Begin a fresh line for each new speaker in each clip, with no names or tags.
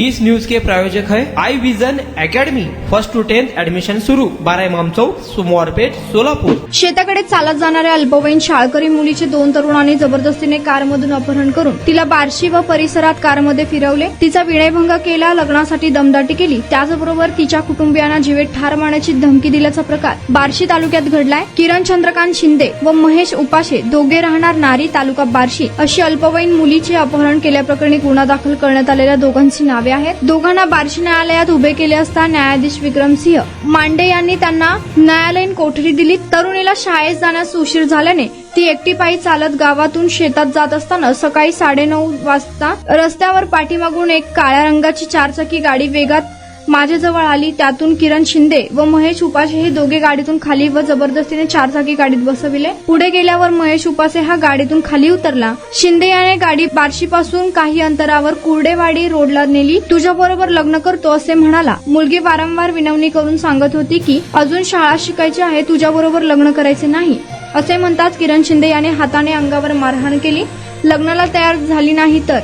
इस news के प्रायोजक है Aai Vision Academy. 1st to 10th admission सुरू। 12 इमाम चौक, सोमवारपेठ, सोलापूर।
शेताकडे चालत जाणाऱ्या अल्पवयीन शाळकरी मुलीचे 2 तरुणांनी जबरदस्तीने कारमधून अपहरण करून तिला बार्शी व परिसरात कारमध्ये फिरवले, तिचा विनयभंग केला, लग्नासाठी दमदाटी केली, त्याचबरोबर तिच्या कुटुंबियांना जीवे ठार मारण्याची धमकी दिल्याचा प्रकार बार्शी तालुक्यात घडलाय। किरण चंद्रकांत शिंदे व महेश उपाशे दोघे राहणार नारी, तालुका बार्शी अशी अल्पवयीन मुलीचे अपहरण केल्याप्रकरणी गुन्हा दाखल करण्यात आलेल्या दोघांची नावे आहेत। दोघांना बार्शी न्यायालयात उभे केले असता न्यायाधीश विक्रमसिंह मांडे यांनी त्यांना न्यायालयीन कोठडी दिली। तरुणीला शाळेत जाण्यास उशीर झाल्याने ती एकटी पायी चालत गावातून शेतात जात असताना सकाळी 9:30 वाजता रस्त्यावर पाठीमागून एक काळ्या रंगाची 4चाकी गाडी वेगात माझ्याजवळ आली। त्यातून किरण शिंदे व महेश उपासे हे दोघे गाडीतून खाली व जबरदस्तीने 4चाकी गाडीत बसविले। पुढे गेल्यावर महेश उपासे हा गाडीतून खाली उतरला। शिंदे याने गाडी बार्शीपासून काही अंतरावर कुर्डेवाडी रोडला नेली। तुझ्याबरोबर लग्न करतो असे म्हणाला। मुलगी वारंवार विनवणी करून सांगत होती की अजून शाळा शिकायची आहे, तुझ्याबरोबर लग्न करायचे नाही असे म्हणताच किरण शिंदे याने हाताने अंगावर मारहाण केली। लग्नाला तयार झाली नाही तर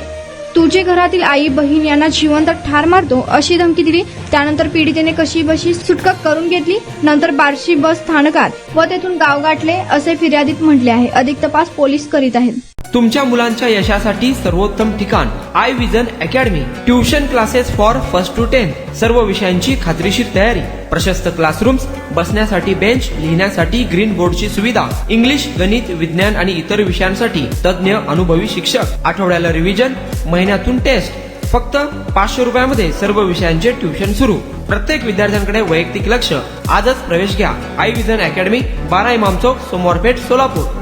तुझे घरातील आई बहीण यांना जिवंत ठार मारतो अशी धमकी दिली। त्यानंतर पीडितेने कशीबशी सुटका करून घेतली। नंतर बार्शी बस स्थानकात व तेथून गाव गाठले असे फिर्यादीत म्हटले आहे। अधिक तपास पोलीस करीत आहेत।
तुमच्या मुलांच्या यशासाठी सर्वोत्तम ठिकाण Aai Vision Academy. Tuition classes for 1st to 10th, सर्व विषयांची खात्रीशीर तयारी, प्रशस्त क्लासरूम्स, बसण्यासाठी बेंच, लिहिण्यासाठी ग्रीन बोर्डची सुविधा, इंग्लिश, गणित, विज्ञान आणि इतर विषयांसाठी तज्ञ अनुभवी शिक्षक, आठवड्याला रिव्हिजन, महिन्यातून टेस्ट। फक्त 500 रुपयामध्ये सर्व विषयांचे ट्युशन सुरू। प्रत्येक विद्यार्थ्यांकडे वैयक्तिक लक्ष। आजच प्रवेश घ्या। आई विजन अकॅडमी, 12 इमाम चौक, सोमवारपेठ, सोलापूर।